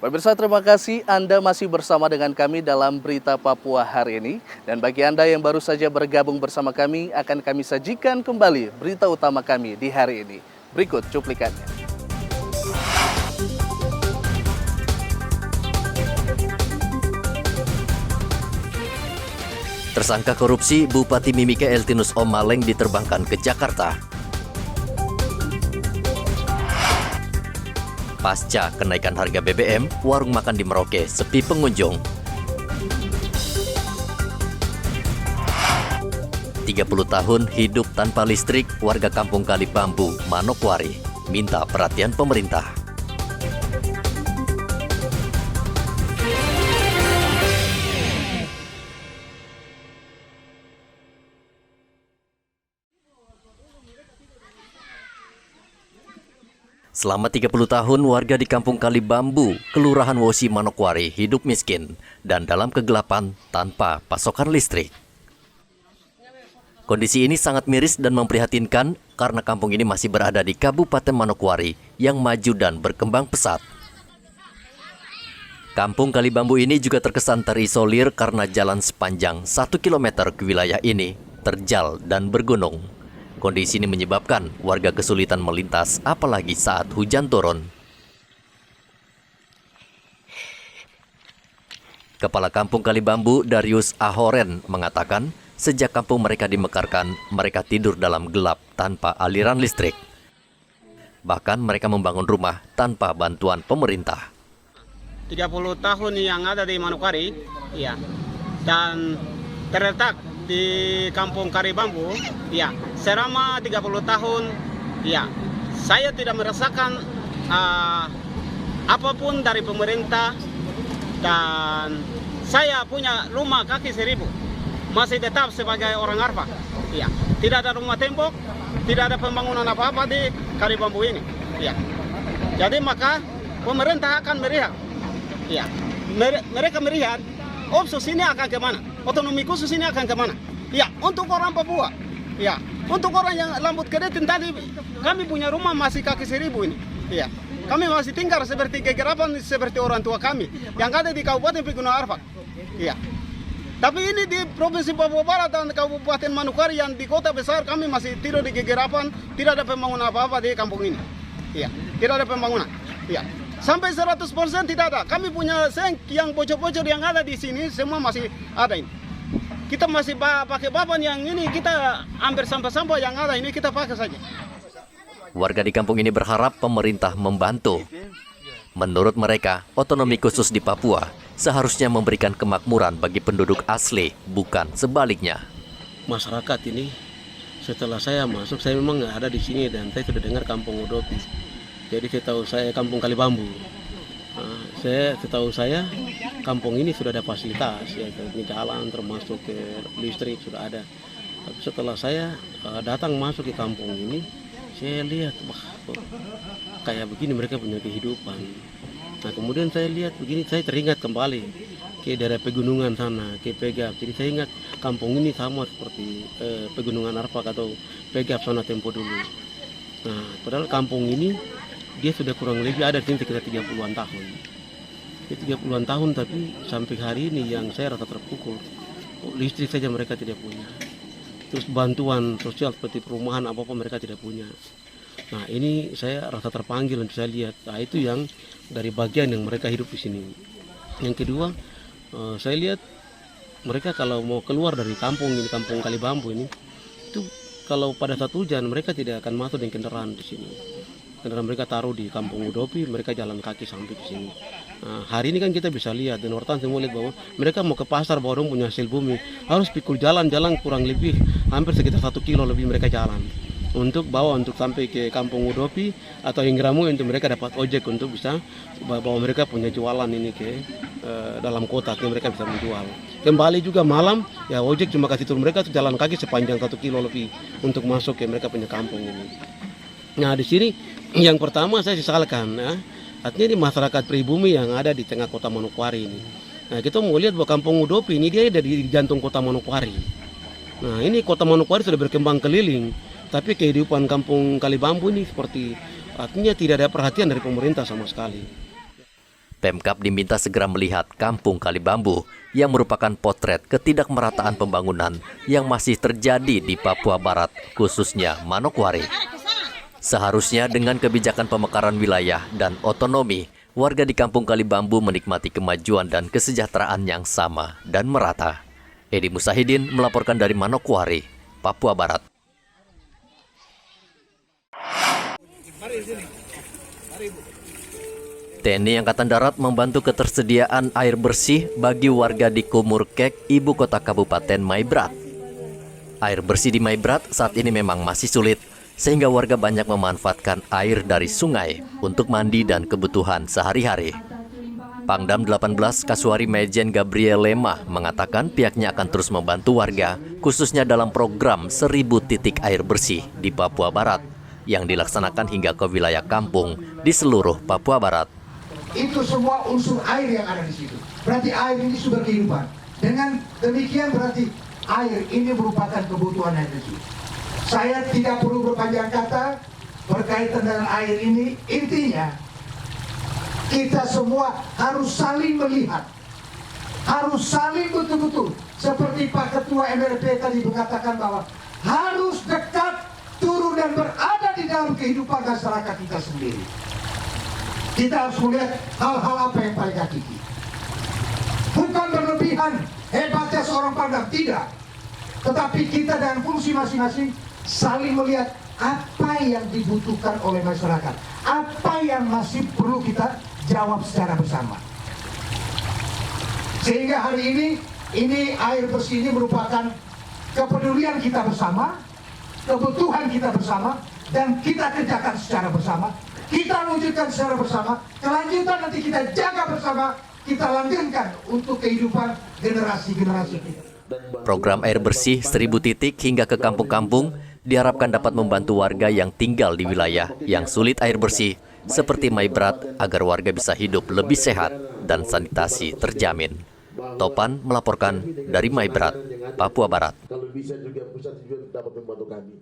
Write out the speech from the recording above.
Pemirsa, terima kasih Anda masih bersama dengan kami dalam Berita Papua hari ini. Dan bagi Anda yang baru saja bergabung bersama kami, akan kami sajikan kembali berita utama kami di hari ini. Berikut cuplikannya. Tersangka korupsi Bupati Mimika Eltinus Omaleng diterbangkan ke Jakarta. Pasca kenaikan harga BBM, warung makan di Merauke sepi pengunjung. 30 tahun hidup tanpa listrik, warga kampung Kali Bambu, Manokwari, minta perhatian pemerintah. Selama 30 tahun, warga di Kampung Kali Bambu, Kelurahan Wosi, Manokwari hidup miskin dan dalam kegelapan tanpa pasokan listrik. Kondisi ini sangat miris dan memprihatinkan karena kampung ini masih berada di Kabupaten Manokwari yang maju dan berkembang pesat. Kampung Kali Bambu ini juga terkesan terisolir karena jalan sepanjang 1 km ke wilayah ini terjal dan bergunung. Kondisi ini menyebabkan warga kesulitan melintas, apalagi saat hujan turun. Kepala Kampung Kali Bambu, Darius Ahoren, mengatakan sejak kampung mereka dimekarkan, mereka tidur dalam gelap tanpa aliran listrik. Bahkan mereka membangun rumah tanpa bantuan pemerintah. 30 tahun yang ada di Manokwari, ya, dan terletak di Kampung Kali Bambu, ya, selama 30 tahun, ya, saya tidak merasakan apapun dari pemerintah, dan saya punya rumah kaki 1000, masih tetap sebagai orang Arfak, ya, tidak ada rumah tembok, tidak ada pembangunan apa-apa di Kali Bambu ini, ya. Jadi maka pemerintah akan melihat, ya, mereka melihat opsus ini akan kemana, otonomi khusus ini akan kemana. Ya, untuk orang Papua, ya, untuk orang yang Lambut Kedetin tadi, kami punya rumah masih kaki 1000 ini. Ya, kami masih tinggal seperti kegerapan seperti orang tua kami yang ada di Kabupaten Pegunungan Arfak. Ya, tapi ini di Provinsi Papua Barat dan Kabupaten Manokwari yang di kota besar, kami masih tidur di kegerapan, tidak ada pembangunan apa-apa di kampung ini. Ya, tidak ada pembangunan. Ya, sampai 100% tidak ada. Kami punya seng yang bocor-bocor yang ada di sini semua masih ada ini. Kita masih pakai papan yang ini, kita ambil sampah-sampah yang ada ini kita pakai saja. Warga di kampung ini berharap pemerintah membantu. Menurut mereka, otonomi khusus di Papua seharusnya memberikan kemakmuran bagi penduduk asli, bukan sebaliknya. Masyarakat ini, setelah saya masuk, saya memang nggak ada di sini dan saya sudah dengar Kampung Udopi. Jadi saya tahu saya Kampung Kali Bambu. Setahu saya kampung ini sudah ada fasilitas, ya, ini jalan termasuk ke listrik sudah ada. Tapi setelah saya datang masuk ke kampung ini, saya lihat kayak begini mereka punya kehidupan. Nah kemudian saya lihat begini, saya teringat kembali ke daerah pegunungan sana, ke Pegap. Jadi saya ingat kampung ini sama seperti Pegunungan Arfak atau Pegap sana tempo dulu. Nah padahal kampung ini dia sudah kurang lebih ada di sekitar 30-an tahun. 30-an tahun, tapi sampai hari ini yang saya rasa terpukul, listrik saja mereka tidak punya. Terus bantuan sosial seperti perumahan apa-apa mereka tidak punya. Nah ini saya rasa terpanggil untuk saya lihat. Nah itu yang dari bagian yang mereka hidup di sini. Yang kedua, saya lihat mereka kalau mau keluar dari kampung ini, Kampung Kali Bambu ini, itu kalau pada saat hujan mereka tidak akan masuk dengan kendaraan di sini. Kendaraan mereka taruh di Kampung Udopi, mereka jalan kaki sampai ke sini. Nah, hari ini kan kita bisa lihat dan wartawan semua lihat bahwa mereka mau ke pasar bawa punya hasil bumi, harus pikul jalan-jalan kurang lebih hampir sekitar 1 kilo lebih mereka jalan untuk bawa untuk sampai ke Kampung Udopi atau Ingramu untuk mereka dapat ojek untuk bisa bawa mereka punya jualan ini ke dalam kota, mereka bisa menjual. Kembali juga malam ya ojek cuma kasih turun mereka jalan kaki sepanjang 1 kilo lebih untuk masuk ke mereka punya kampung ini. Nah di sini yang pertama saya sesalkan, ya, artinya di masyarakat pribumi yang ada di tengah kota Manokwari ini. Nah kita mau lihat bahwa Kampung Udopi ini dia ada di jantung kota Manokwari. Nah ini kota Manokwari sudah berkembang keliling, tapi kehidupan Kampung Kali Bambu ini seperti artinya tidak ada perhatian dari pemerintah sama sekali. Pemkab diminta segera melihat Kampung Kalibambu yang merupakan potret ketidakmerataan pembangunan yang masih terjadi di Papua Barat, khususnya Manokwari. Seharusnya dengan kebijakan pemekaran wilayah dan otonomi, warga di Kampung Kalibambu menikmati kemajuan dan kesejahteraan yang sama dan merata. Edi Musahidin melaporkan dari Manokwari, Papua Barat. TNI Angkatan Darat membantu ketersediaan air bersih bagi warga di Kumurkek, ibu kota Kabupaten Maibrat. Air bersih di Maibrat saat ini memang masih sulit, sehingga warga banyak memanfaatkan air dari sungai untuk mandi dan kebutuhan sehari-hari. Pangdam 18 Kasuari Majen Gabriel Lema mengatakan pihaknya akan terus membantu warga, khususnya dalam program 1000 titik air bersih di Papua Barat, yang dilaksanakan hingga ke wilayah kampung di seluruh Papua Barat. Itu semua unsur air yang ada di situ. Berarti air ini sumber kehidupan. Dengan demikian berarti air ini merupakan kebutuhan yang bersih. Saya tidak perlu berpanjang kata berkaitan dengan air ini. Intinya kita semua harus saling melihat, harus saling betul-betul. Seperti Pak Ketua MRP tadi mengatakan bahwa harus dekat, turun dan berada di dalam kehidupan masyarakat kita sendiri. Kita harus melihat hal-hal apa yang paling hakiki. Bukan berlebihan, hebatnya seorang Pangdam, tidak. Tetapi kita dengan fungsi masing-masing saling melihat apa yang dibutuhkan oleh masyarakat. Apa yang masih perlu kita jawab secara bersama. Sehingga hari ini air bersih ini merupakan kepedulian kita bersama, kebutuhan kita bersama, dan kita kerjakan secara bersama. Kita wujudkan secara bersama, kelanjutan nanti kita jaga bersama, kita langgengkan untuk kehidupan generasi-generasi kita. Program air bersih 1000 titik hingga ke kampung-kampung diharapkan dapat membantu warga yang tinggal di wilayah yang sulit air bersih, seperti Maibrat, agar warga bisa hidup lebih sehat dan sanitasi terjamin. Topan melaporkan dari Maibrat, Papua Barat. Kalau bisa juga pusat juga dapat membantu kami.